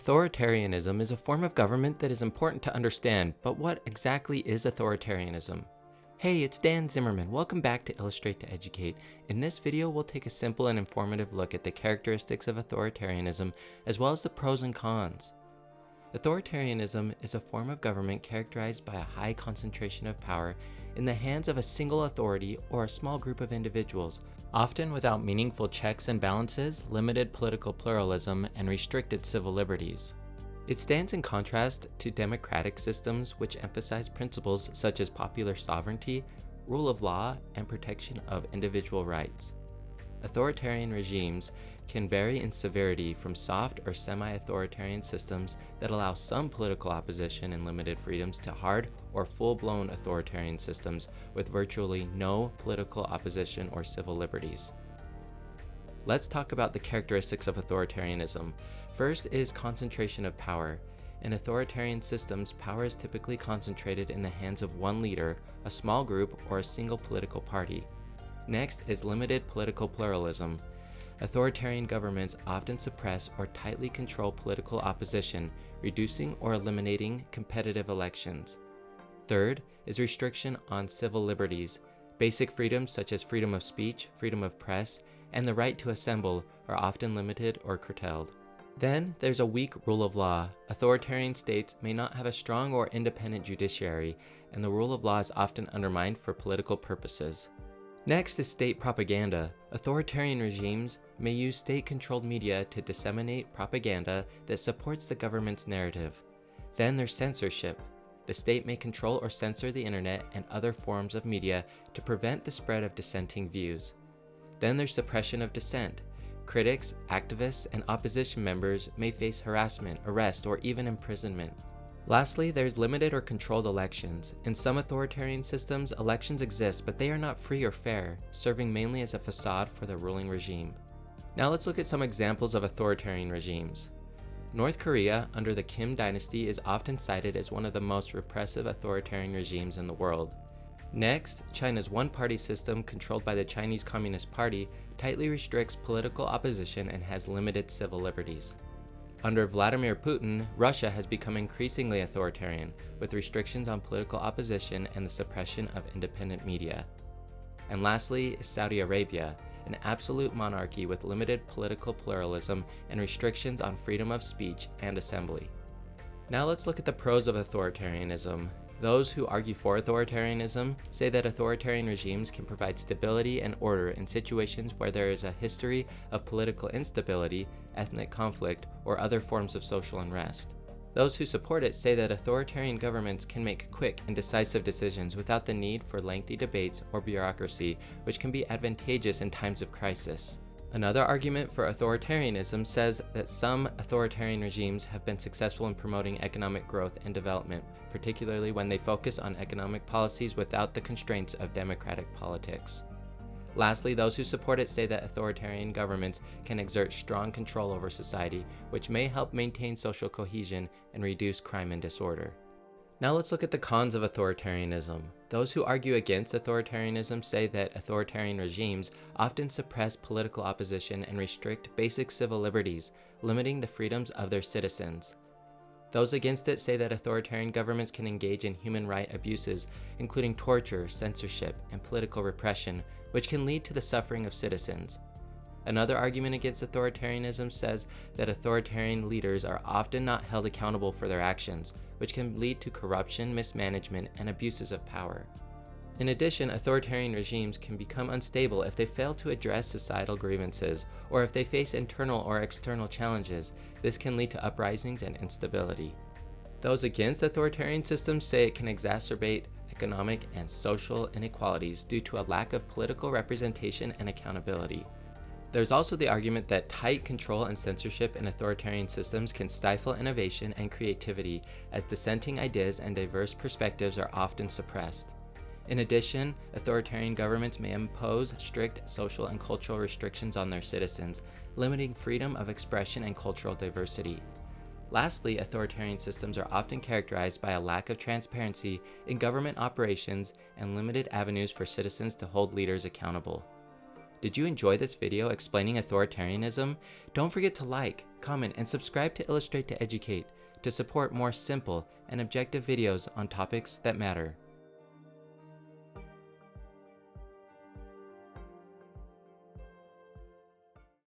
Authoritarianism is a form of government that is important to understand, but what exactly is authoritarianism? Hey, it's Dan Zimmerman. Welcome back to Illustrate to Educate. In this video, we'll take a simple and informative look at the characteristics of authoritarianism, as well as the pros and cons. Authoritarianism is a form of government characterized by a high concentration of power in the hands of a single authority or a small group of individuals, often without meaningful checks and balances, limited political pluralism, and restricted civil liberties. It stands in contrast to democratic systems which emphasize principles such as popular sovereignty, rule of law, and protection of individual rights. Authoritarian regimes can vary in severity from soft or semi-authoritarian systems that allow some political opposition and limited freedoms to hard or full-blown authoritarian systems with virtually no political opposition or civil liberties. Let's talk about the characteristics of authoritarianism. First is concentration of power. In authoritarian systems, power is typically concentrated in the hands of one leader, a small group, or a single political party. Next is limited political pluralism. Authoritarian governments often suppress or tightly control political opposition, reducing or eliminating competitive elections. Third is restriction on civil liberties. Basic freedoms such as freedom of speech, freedom of press, and the right to assemble are often limited or curtailed. Then there's a weak rule of law. Authoritarian states may not have a strong or independent judiciary, and the rule of law is often undermined for political purposes. Next is state propaganda. Authoritarian regimes may use state-controlled media to disseminate propaganda that supports the government's narrative. Then there's censorship. The state may control or censor the internet and other forms of media to prevent the spread of dissenting views. Then there's suppression of dissent. Critics, activists, and opposition members may face harassment, arrest, or even imprisonment. Lastly, there's limited or controlled elections. In some authoritarian systems, elections exist, but they are not free or fair, serving mainly as a facade for the ruling regime. Now let's look at some examples of authoritarian regimes. North Korea, under the Kim dynasty, is often cited as one of the most repressive authoritarian regimes in the world. Next, China's one-party system, controlled by the Chinese Communist Party, tightly restricts political opposition and has limited civil liberties. Under Vladimir Putin, Russia has become increasingly authoritarian, with restrictions on political opposition and the suppression of independent media. And lastly is Saudi Arabia, an absolute monarchy with limited political pluralism and restrictions on freedom of speech and assembly. Now let's look at the pros of authoritarianism. Those who argue for authoritarianism say that authoritarian regimes can provide stability and order in situations where there is a history of political instability, ethnic conflict, or other forms of social unrest. Those who support it say that authoritarian governments can make quick and decisive decisions without the need for lengthy debates or bureaucracy, which can be advantageous in times of crisis. Another argument for authoritarianism says that some authoritarian regimes have been successful in promoting economic growth and development, particularly when they focus on economic policies without the constraints of democratic politics. Lastly, those who support it say that authoritarian governments can exert strong control over society, which may help maintain social cohesion and reduce crime and disorder. Now let's look at the cons of authoritarianism. Those who argue against authoritarianism say that authoritarian regimes often suppress political opposition and restrict basic civil liberties, limiting the freedoms of their citizens. Those against it say that authoritarian governments can engage in human rights abuses, including torture, censorship, and political repression, which can lead to the suffering of citizens. Another argument against authoritarianism says that authoritarian leaders are often not held accountable for their actions, which can lead to corruption, mismanagement, and abuses of power. In addition, authoritarian regimes can become unstable if they fail to address societal grievances, or if they face internal or external challenges. This can lead to uprisings and instability. Those against authoritarian systems say it can exacerbate economic and social inequalities due to a lack of political representation and accountability. There's also the argument that tight control and censorship in authoritarian systems can stifle innovation and creativity, as dissenting ideas and diverse perspectives are often suppressed. In addition, authoritarian governments may impose strict social and cultural restrictions on their citizens, limiting freedom of expression and cultural diversity. Lastly, authoritarian systems are often characterized by a lack of transparency in government operations and limited avenues for citizens to hold leaders accountable. Did you enjoy this video explaining authoritarianism? Don't forget to like, comment, and subscribe to Illustrate to Educate to support more simple and objective videos on topics that matter.